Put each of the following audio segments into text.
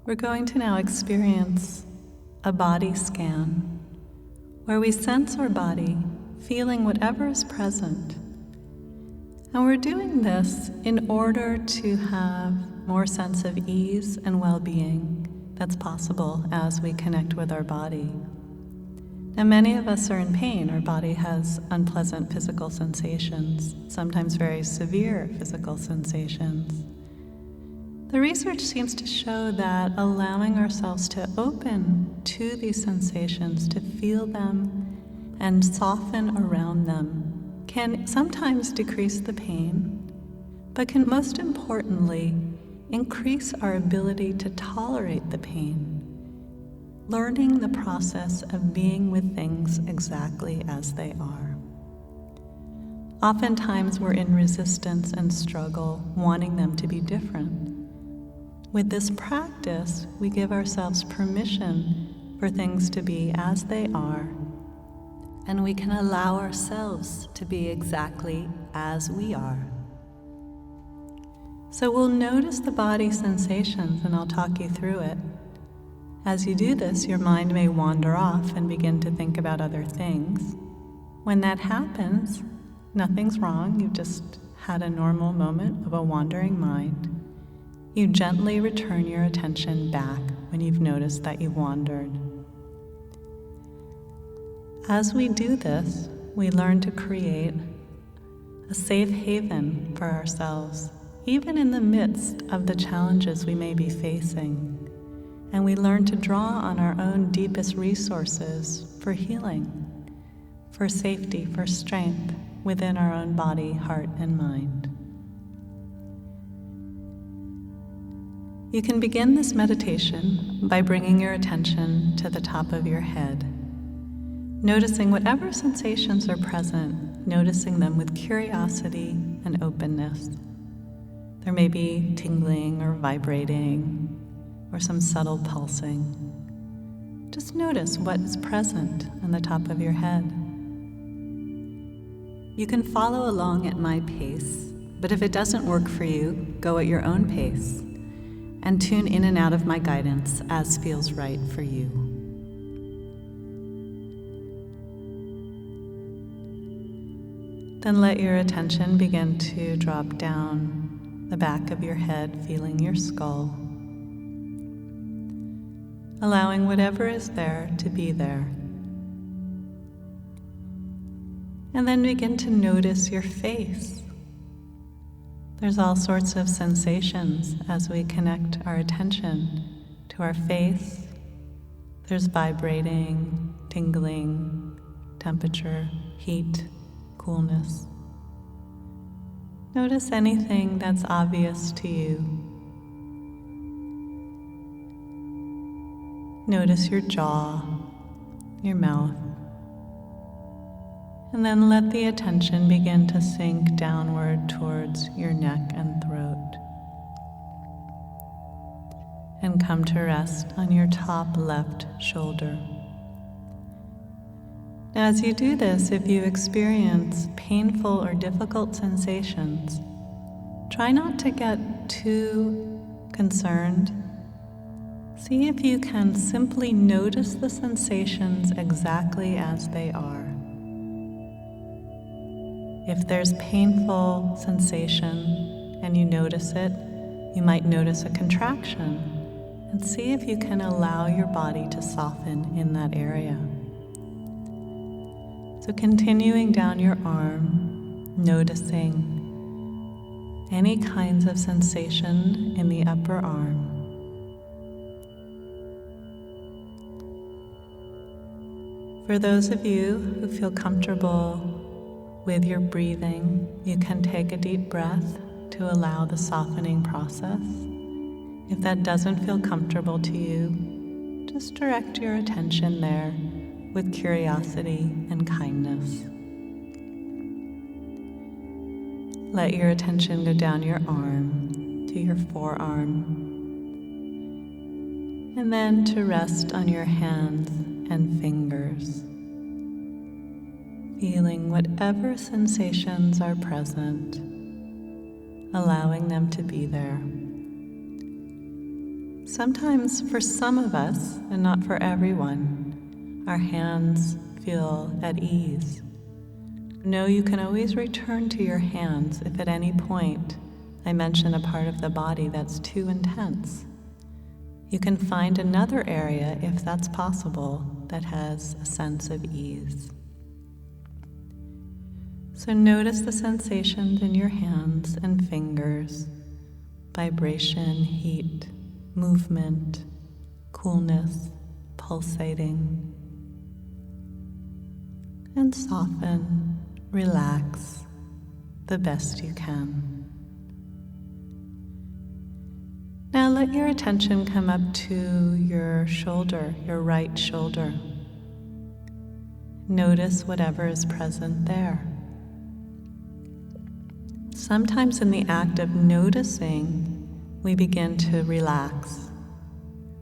We're going to now experience a body scan where we sense our body, feeling whatever is present. And we're doing this in order to have more sense of ease and well-being that's possible as we connect with our body. Now, many of us are in pain. Our body has unpleasant physical sensations, sometimes very severe physical sensations. The research seems to show that allowing ourselves to open to these sensations, to feel them and soften around them, can sometimes decrease the pain, but can most importantly increase our ability to tolerate the pain, learning the process of being with things exactly as they are. Oftentimes we're in resistance and struggle, wanting them to be different. With this practice, we give ourselves permission for things to be as they are, and we can allow ourselves to be exactly as we are. So we'll notice the body sensations, and I'll talk you through it. As you do this, your mind may wander off and begin to think about other things. When that happens, nothing's wrong. You've just had a normal moment of a wandering mind. You gently return your attention back when you've noticed that you've wandered. As we do this, we learn to create a safe haven for ourselves, even in the midst of the challenges we may be facing. And we learn to draw on our own deepest resources for healing, for safety, for strength within our own body, heart, and mind. You can begin this meditation by bringing your attention to the top of your head, noticing whatever sensations are present, noticing them with curiosity and openness. There may be tingling or vibrating or some subtle pulsing. Just notice what is present on the top of your head. You can follow along at my pace, but if it doesn't work for you, go at your own pace and tune in and out of my guidance as feels right for you. Then let your attention begin to drop down the back of your head, feeling your skull, allowing whatever is there to be there. And then begin to notice your face. There's all sorts of sensations as we connect our attention to our face. There's vibrating, tingling, temperature, heat, coolness. Notice anything that's obvious to you. Notice your jaw, your mouth, and then let the attention begin to sink downward towards your neck and throat, and come to rest on your top left shoulder. Now, as you do this, if you experience painful or difficult sensations, try not to get too concerned. See if you can simply notice the sensations exactly as they are. If there's painful sensation and you notice it, you might notice a contraction and see if you can allow your body to soften in that area. So continuing down your arm, noticing any kinds of sensation in the upper arm. For those of you who feel comfortable with your breathing, you can take a deep breath to allow the softening process. If that doesn't feel comfortable to you, just direct your attention there with curiosity and kindness. Let your attention go down your arm to your forearm, and then to rest on your hands and fingers, feeling whatever sensations are present, allowing them to be there. Sometimes for some of us, and not for everyone, our hands feel at ease. Know you can always return to your hands if at any point I mention a part of the body that's too intense. You can find another area, if that's possible, that has a sense of ease. So notice the sensations in your hands and fingers, vibration, heat, movement, coolness, pulsating. And soften, relax the best you can. Now let your attention come up to your shoulder, your right shoulder. Notice whatever is present there. Sometimes in the act of noticing, we begin to relax.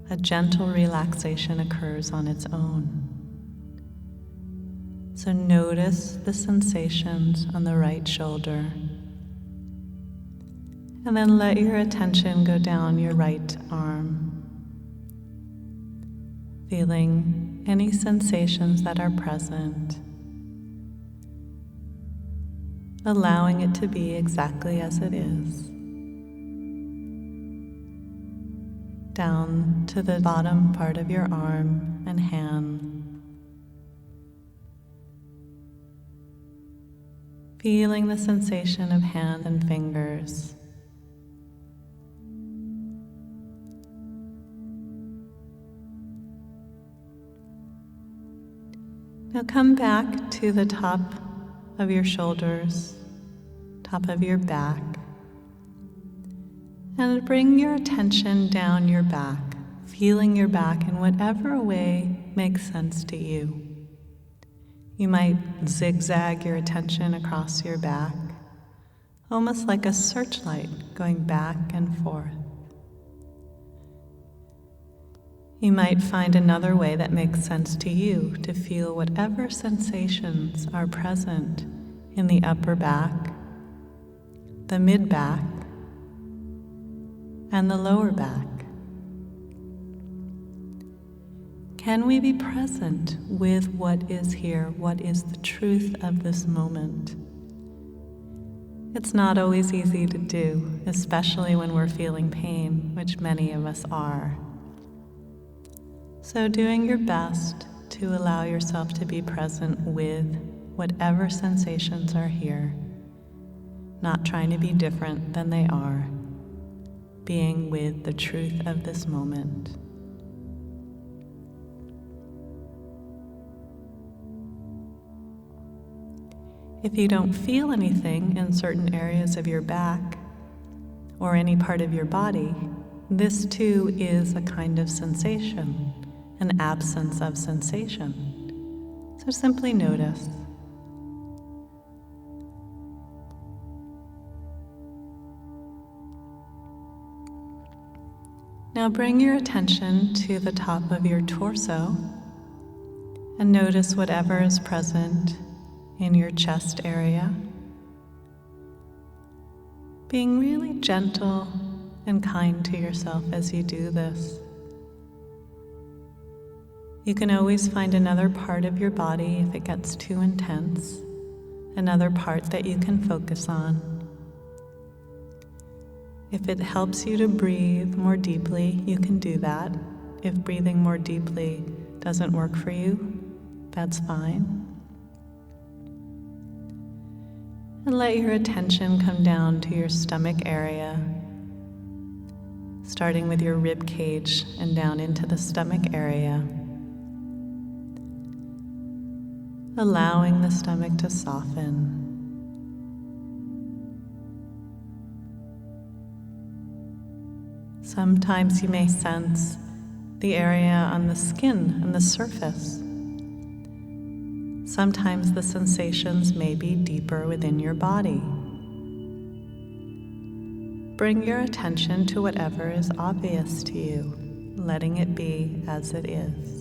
A gentle relaxation occurs on its own. So notice the sensations on the right shoulder. And then let your attention go down your right arm, feeling any sensations that are present, allowing it to be exactly as it is. Down to the bottom part of your arm and hand, feeling the sensation of hand and fingers. Now come back to the top of your shoulders, top of your back, and bring your attention down your back, feeling your back in whatever way makes sense to you. You might zigzag your attention across your back, almost like a searchlight going back and forth. You might find another way that makes sense to you to feel whatever sensations are present in the upper back, the mid-back, and the lower back. Can we be present with what is here, what is the truth of this moment? It's not always easy to do, especially when we're feeling pain, which many of us are. So doing your best to allow yourself to be present with whatever sensations are here, not trying to be different than they are, being with the truth of this moment. If you don't feel anything in certain areas of your back or any part of your body, this too is a kind of sensation, an absence of sensation. So simply notice. Now bring your attention to the top of your torso and notice whatever is present in your chest area. Being really gentle and kind to yourself as you do this. You can always find another part of your body if it gets too intense, another part that you can focus on. If it helps you to breathe more deeply, you can do that. If breathing more deeply doesn't work for you, that's fine. And let your attention come down to your stomach area, starting with your rib cage and down into the stomach area. Allowing the stomach to soften. Sometimes you may sense the area on the skin and the surface. Sometimes the sensations may be deeper within your body. Bring your attention to whatever is obvious to you, letting it be as it is.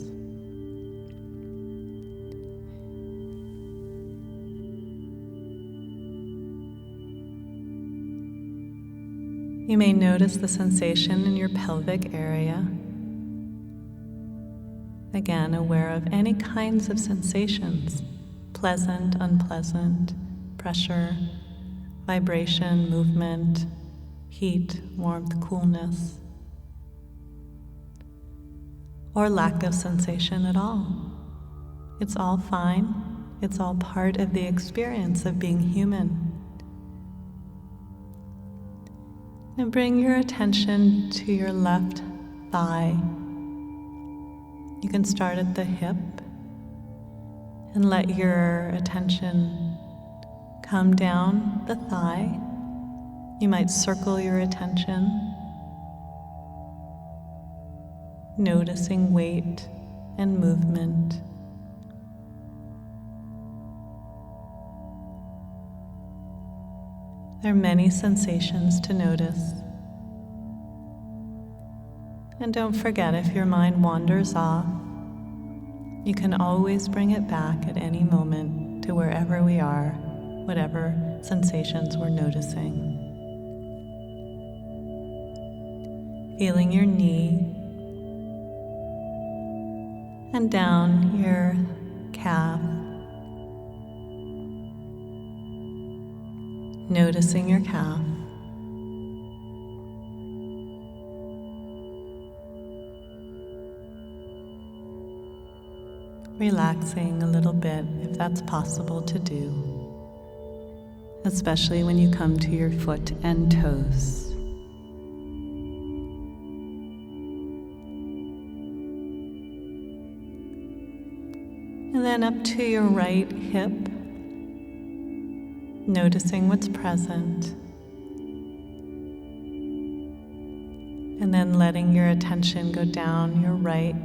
You may notice the sensation in your pelvic area. Again, aware of any kinds of sensations, pleasant, unpleasant, pressure, vibration, movement, heat, warmth, coolness, or lack of sensation at all. It's all fine. It's all part of the experience of being human. And bring your attention to your left thigh. You can start at the hip and let your attention come down the thigh. You might circle your attention, noticing weight and movement. There are many sensations to notice. And don't forget, if your mind wanders off, you can always bring it back at any moment to wherever we are, whatever sensations we're noticing. Feeling your knee and down your calf. Noticing your calf. Relaxing a little bit if that's possible to do, especially when you come to your foot and toes. And then up to your right hip, noticing what's present, and then letting your attention go down your right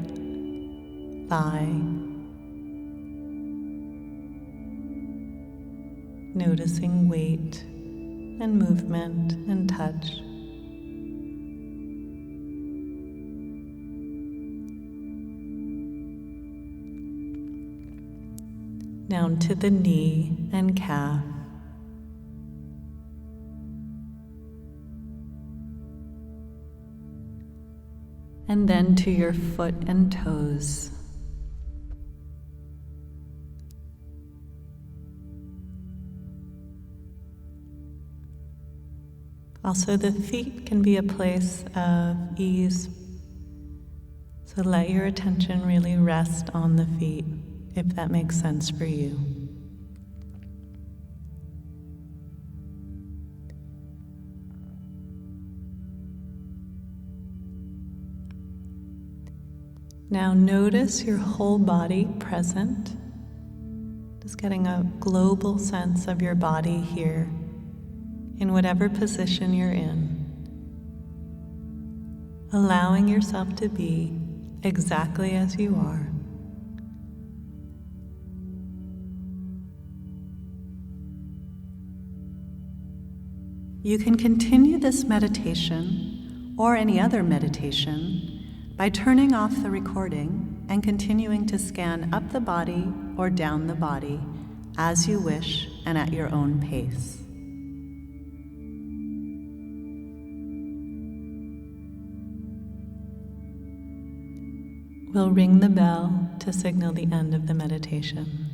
thigh, noticing weight and movement and touch. Down to the knee and calf. And then to your foot and toes. Also, the feet can be a place of ease, so let your attention really rest on the feet, if that makes sense for you. Now notice your whole body present, just getting a global sense of your body here, in whatever position you're in. Allowing yourself to be exactly as you are. You can continue this meditation or any other meditation by turning off the recording and continuing to scan up the body or down the body as you wish and at your own pace. We'll ring the bell to signal the end of the meditation.